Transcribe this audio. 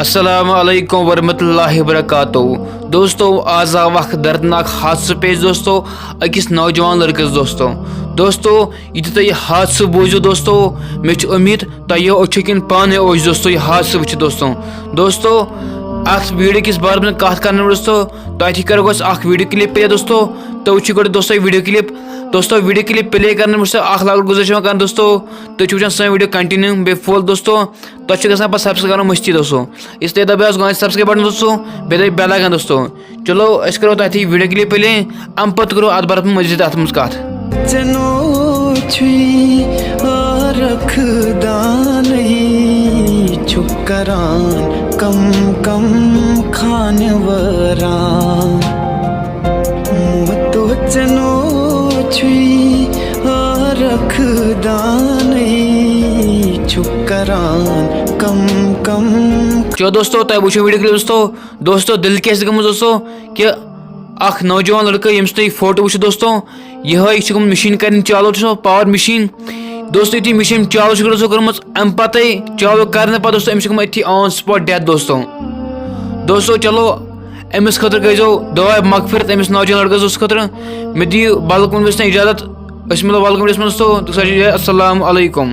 अस्सलाम वालेकुम वरहमतुल्लाहि वबरकातुहू। दोस्तों आज आ वक्त दर्दनाक हादसा पेश दोस्तों अकिस नौजवान लड़कस दोस्तों ये तुम हादसा बूझो दोस्तों मे उम्मीद तुम अच्छो किन पाने दोस्तों यह हादसा वो दोस्तों अस वीडियो किस बारे में कत कर दोस्तों तुम करो वीडियो क्लिप प्ले दोस्तों तो वो गो दोस्तों वीडियो क्लिप प्ले कर लॉकट गुजारिश कर दोस्तों तुम वो सो वीडियो कंटिन्यू बे फुल दोस्तों तुम गो सब्सक्राइब कर मस्ती दोस्तों इसलिए दबाओ गो सब्सक्राइब बटन दोस्तों बे दबाओ बेल आइकन दोस्तों। चलो अस करो तथी वीडियो क्लिप प्ले अम पत करो अत बारे में मजीद अत मज कत कम कम खाने वरान तो चनो छुई रखदान छुकरान कम कम। चलो दोस्तों तुम वो वीडियो क्लिप दोस्तों दिल कैसे गम दोस्तों कि अख नौजवान लड़का यम्स तुम फोटो वो दोस्तों यह मशीन कर चालू पावर मशीन दोस्तों ये मशीन चालू कर्म अम पत चालू कर दोस्तों अम्स अथी ऑन स्पॉट डेथ दोस्तों चलो अमिस खतर गो दुआ मगफिरत अमिस नौजवान लड़कस खतर मे दी बल कुन इजाजत मिलो बल दोस्तों अस्सलाम वालेकुम।